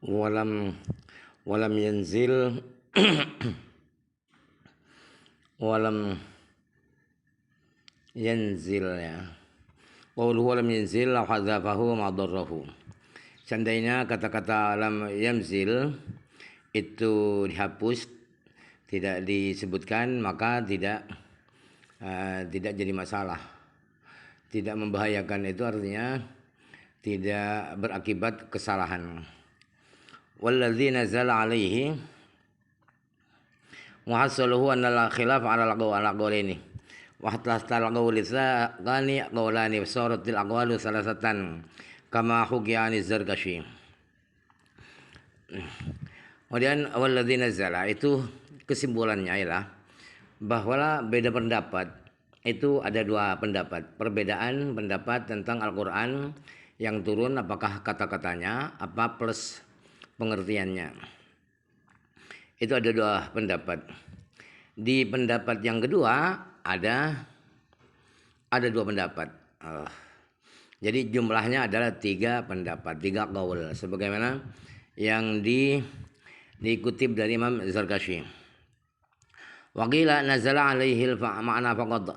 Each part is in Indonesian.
walam walam yanzil walam yanzil ya. Qauluhu walam yanzil la hadzafahu ma darrahu. Seandainya kata-kata lam yanzil itu dihapus, tidak disebutkan, maka tidak jadi masalah. Tidak membahayakan itu artinya tidak berakibat kesalahan. Walladzi nazala alaihi muhassaluhu anna la khilaf ala al-qawlaini wa hatta al-qawli tsani qawlani suratil aqwalu salasatan kama hukiya an Zarkashi. Kemudian walladzi nazala itu kesimpulannya ialah bahwa beda pendapat itu ada dua pendapat. Perbedaan pendapat tentang Al-Quran yang turun, apakah kata-katanya apa plus pengertiannya. Itu ada dua pendapat. Di pendapat yang kedua ada dua pendapat. Jadi jumlahnya adalah tiga pendapat, tiga qaul, sebagaimana yang dikutip dari Imam Zarkashi. Waqila nazala alaihi ma'na faqad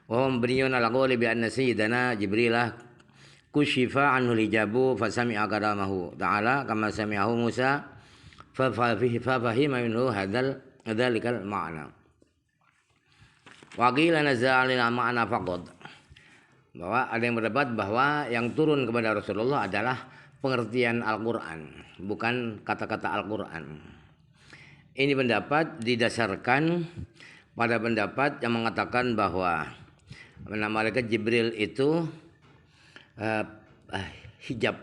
wa hum bari'un al-qawli bi anna sayyidana Jibrilah kushifa anhu hijabu fa sami'a kalamahu ta'ala kama sami'ahu Musa fa fahima minhu hadzal ma'na. Waqila nazala alaihi ma'na faqad, bahwa ada yang berdebat bahwa yang turun kepada Rasulullah adalah pengertian Al-Qur'an, bukan kata-kata Al-Qur'an. Ini pendapat didasarkan pada pendapat yang mengatakan bahwa malaikat Jibril itu hijab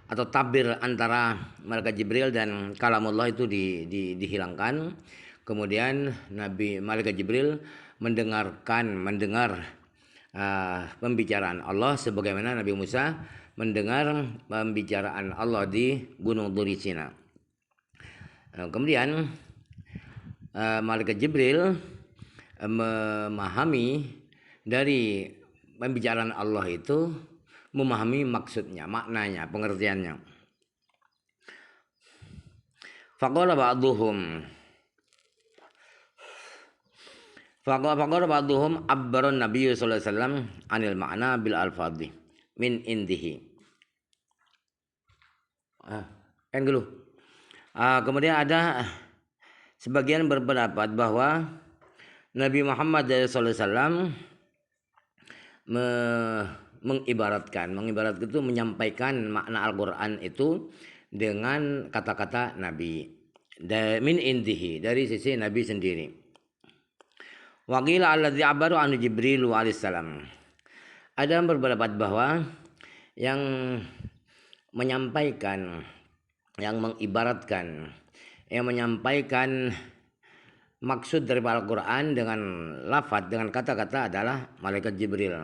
atau tabir antara malaikat Jibril dan kalamullah itu dihilangkan. Kemudian malaikat Jibril mendengar pembicaraan Allah sebagaimana Nabi Musa mendengar pembicaraan Allah di Gunung Turi Sina. Kemudian malaikat Jibril memahami dari pembicaraan Allah itu, memahami maksudnya, maknanya, pengertiannya. Faqala ba'duhum abbaran Nabi sallallahu alaihi wasallam anil ma'na bil alfadhi min indihi. Kemudian ada sebagian berpendapat bahwa Nabi Muhammad SAW mengibaratkan itu menyampaikan makna Al-Quran itu dengan kata-kata Nabi min indihi, dari sisi Nabi sendiri. Waqila alladzi abaru an Jibril alaihissalam. Ada yang berpendapat bahwa yang menyampaikan, yang mengibaratkan, yang menyampaikan maksud dari Al-Quran dengan lafaz, dengan kata-kata adalah malaikat Jibril.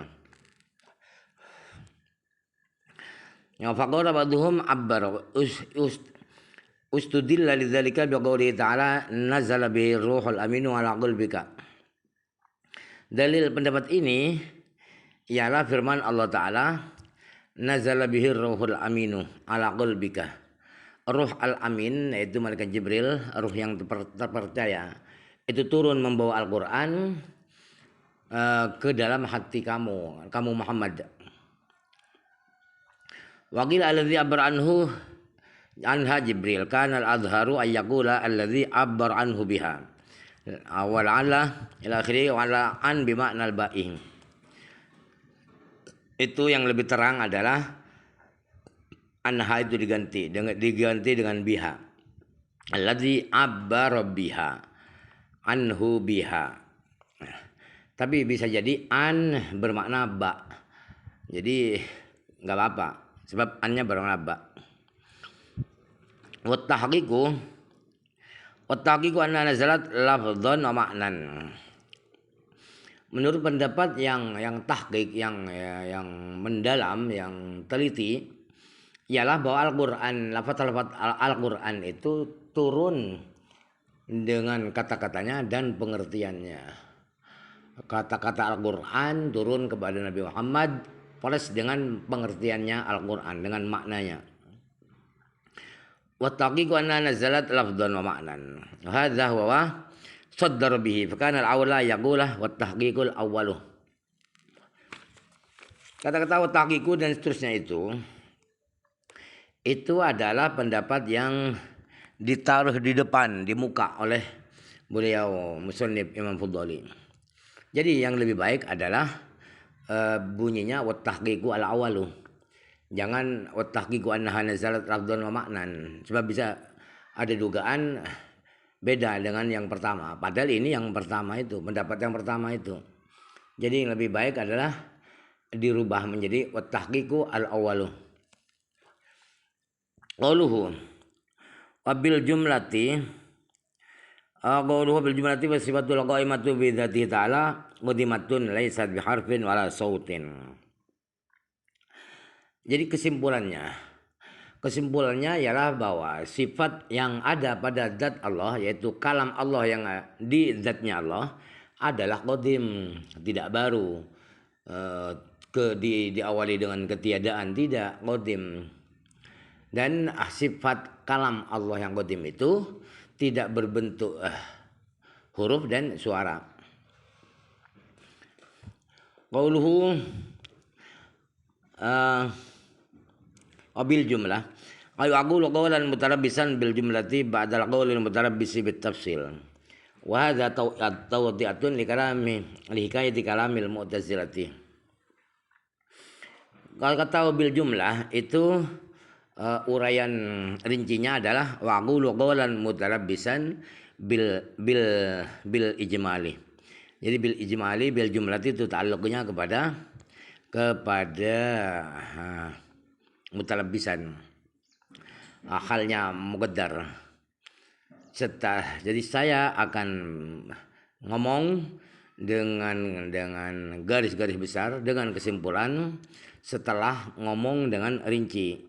Ya faqala ba'dhum abbar ustudilla lidzalika biqouli ta'ala nazala bihi ruhul aminu ala qalbika. Dalil pendapat ini ialah firman Allah Ta'ala, nazala bihi ruhul aminu ala qalbika. Ruh al-amin, yaitu malaikat Jibril, ruh yang terpercaya, itu turun membawa Al-Quran ke dalam hati kamu Muhammad. Waqila alladzi abbar anhu anha Jibril kana al-adharu ayyaqula alladzi abbar anhu biha awal ala ila akhiri wa ala an bima'na al-ba'i. Itu yang lebih terang adalah anha itu diganti dengan biha. Alladzi abbara biha anhu biha. Tapi bisa jadi an bermakna ba. Jadi enggak apa-apa sebab annya bermakna ba. Wa tahqiqu anna nazalat lafdhan wa ma'nan. Menurut pendapat yang tahqiq, yang mendalam, yang teliti, ialah bahwa Al-Quran, lafaz-lafaz Al-Quran itu turun dengan kata-katanya dan pengertiannya. Kata-kata Al-Quran turun kepada Nabi Muhammad poles dengan pengertiannya Al-Quran, dengan maknanya. Wa taqiqu anna nazalat lafdhan wa ma'nan. Hadza huwa saddar bihi fa kana al-awla yaqulah wa tahqiqul awwaluh. Kata-kata wa taqiqu dan seterusnya itu adalah pendapat yang ditaruh di depan, di muka oleh beliau Musannif Imam Fudaili. Jadi yang lebih baik adalah bunyinya wa tahqiqu al awalu. Jangan wa tahqiqu annaha nazalat lafdhan wa ma'nan. Sebab bisa ada dugaan beda dengan yang pertama. Padahal ini yang pertama itu, pendapat yang pertama itu. Jadi yang lebih baik adalah dirubah menjadi wa tahqiqu al awalu. Qauluhu wabil jumlati qauluhu bil jumlati wa sifatul qaimatu bi dzatihi ta'ala qadimatun laysat bi harfin wala sautin. Jadi kesimpulannya ialah bahwa sifat yang ada pada zat Allah, yaitu kalam Allah yang di zatnya Allah adalah qadim, tidak baru, diawali dengan ketiadaan, tidak, qadim. Dan sifat kalam Allah yang qadim itu tidak berbentuk huruf dan suara. Qauluhu wabil jumlah ayu aqulu qawlan mutarabbisan bil jumlati ba'dal qawlil mutarabbisi bit tafsil. Wa hadza tawdi'atun li kalami li hikayati kalamil mu'tazilati. Kalau kata bil jumlah itu uraian rincinya adalah waqulu qawlan mutarabbisan bil ijmali. Jadi bil ijmali bil jumlati itu ta'alluqnya kepada mutalabbisan, halnya muqaddar. Jadi saya akan ngomong dengan garis-garis besar, dengan kesimpulan setelah ngomong dengan rinci.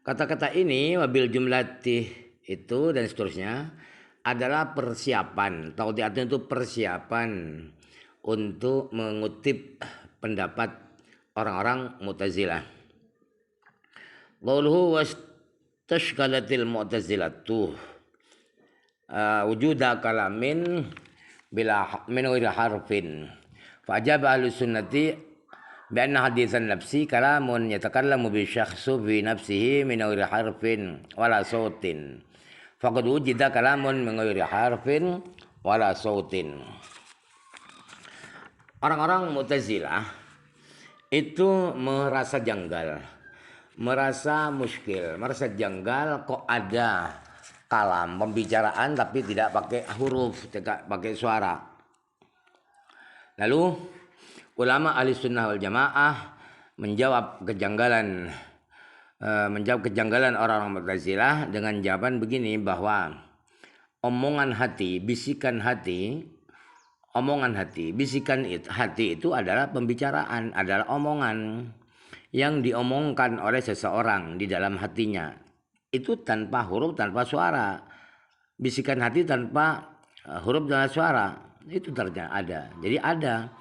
Kata-kata ini wabil jumlati itu dan seterusnya adalah persiapan. Taudiatnya itu persiapan untuk mengutip pendapat orang-orang Mu'tazilah. Qauluhu wastashkalatil mu'tazilatu wujuda kalamin bila min ghairi harfin. Fa ajaba ahlus sunnati بأن حديث النفس كلام يتكلم بالشخص في نفسه من غير حرف ولا صوت فقد وجد كلام من غير حرف ولا صوت. Orang-orang Mu'tazilah itu merasa janggal, merasa muskil, merasa janggal kok ada kalam, pembicaraan tapi tidak pakai huruf, tidak pakai suara. Lalu ulama ahli sunnah wal jamaah menjawab kejanggalan orang-orang Mu'tazilah dengan jawaban begini, bahwa omongan hati, bisikan hati itu adalah pembicaraan, adalah omongan yang diomongkan oleh seseorang di dalam hatinya. Itu tanpa huruf, tanpa suara. Bisikan hati tanpa huruf dan suara itu ternyata ada. Jadi ada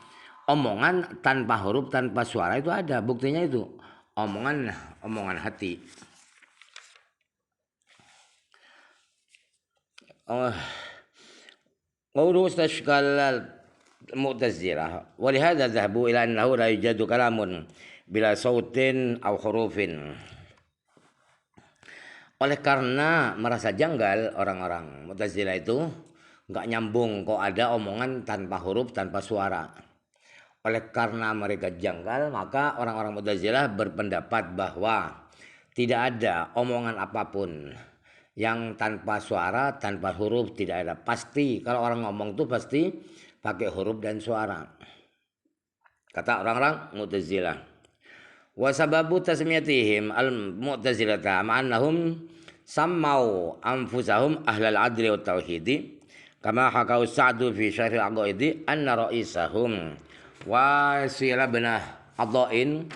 omongan tanpa huruf, tanpa suara, itu ada. Buktinya itu omongan hati. Qawluhu istashkala al-mu'tazilah wa lihadza dhahabu ila annahu la yujadu kalamun bila sautin aw hurufin. Oleh karena merasa janggal orang-orang Mu'tazilah itu enggak nyambung kok ada omongan tanpa huruf, tanpa suara. Oleh karena mereka janggal, maka orang-orang Mu'tazilah berpendapat bahwa tidak ada omongan apapun yang tanpa suara, tanpa huruf, tidak ada. Pasti kalau orang ngomong itu pasti pakai huruf dan suara. Kata orang-orang Mu'tazilah. Wa sababu tasmiyatihim al-Mu'tazilata ma'annahum sammau anfusahum ahlal adli wa tauhidi kama hakau Sa'du fi syarh al-aqaidi anna ra'isahum wa sila bin Adhain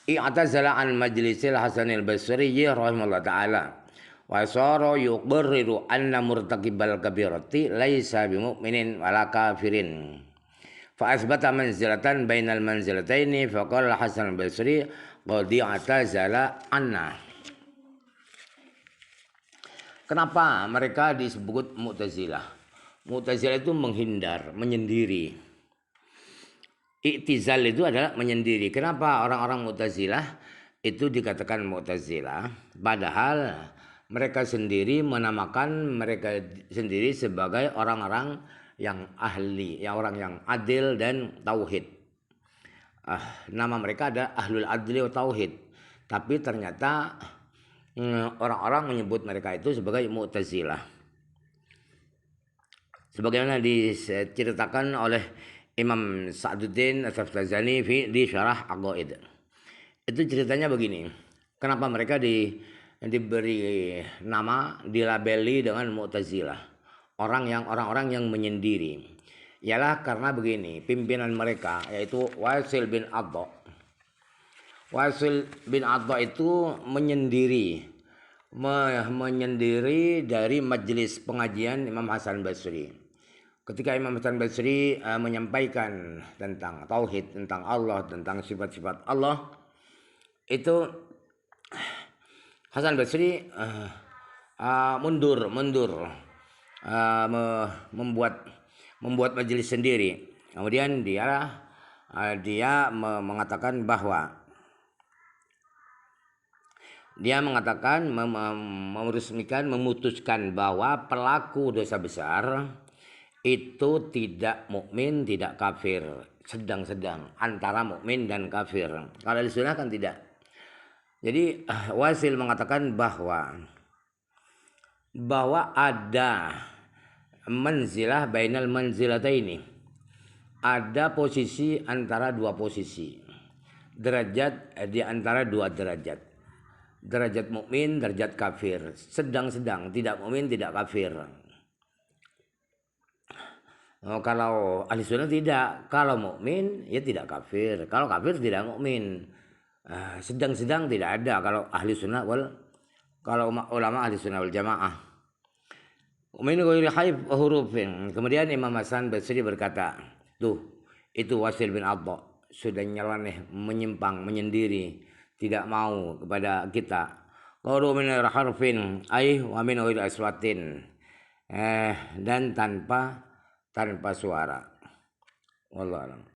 i'tazala an majlisil Hasan al-Basri rahimahullah ta'ala wa sara yuqirru anna murtaqibal kabirati laisa bimu'minin wala kafirin fa asbata manzilatan bainal manzilataini fa qala Hasan al-Basri qad i'tazala anna. Kenapa mereka disebut Mu'tazilah? Mu'tazilah itu menghindar, menyendiri. I'tizal itu adalah menyendiri. Kenapa orang-orang Mu'tazilah itu dikatakan Mu'tazilah? Padahal mereka sendiri menamakan mereka sendiri sebagai orang-orang yang ahli, yang orang yang adil dan tauhid. Nama mereka adalah Ahlul Adli wa Tauhid. Tapi ternyata orang-orang menyebut mereka itu sebagai Mu'tazilah. Sebagaimana diceritakan oleh Imam Sa'duddin As-Saftazani di Syarah Aqaid. Itu ceritanya begini. Kenapa mereka diberi nama, dilabeli dengan Mu'tazilah, orang-orang yang menyendiri. Ialah karena begini, pimpinan mereka yaitu Wasil bin Adha. Wasil bin Adha itu menyendiri dari majelis pengajian Imam Hasan Basri. Ketika Imam Hasan Basri menyampaikan tentang tauhid, tentang Allah, tentang sifat-sifat Allah, itu Hasan Basri mundur, membuat majelis sendiri. Kemudian dia mengatakan bahwa memutuskan bahwa pelaku dosa besar itu tidak mukmin, tidak kafir, sedang-sedang antara mukmin dan kafir. Kalau di sunnah kan tidak. Jadi Wasil mengatakan bahwa ada manzilah bainal manzilataini. Ada posisi antara dua posisi. Derajat di antara dua derajat. Derajat mukmin, derajat kafir, sedang-sedang, tidak mukmin, tidak kafir. Kalau ahli sunnah tidak, kalau mukmin ya tidak kafir, kalau kafir tidak mukmin. Sedang-sedang tidak ada kalau ahli sunnah kalau ulama ahli sunnah wal jamaah. Min ghairi haif hurufin. Kemudian Imam Hasan Basri berkata, tuh itu Wasil bin Adha sudah nyeleneh, menyimpang, menyendiri, tidak mau kepada kita. Qalu min harfin ay wa min ghairi aswatin. Dan tanpa suara. Wallahu a'lam.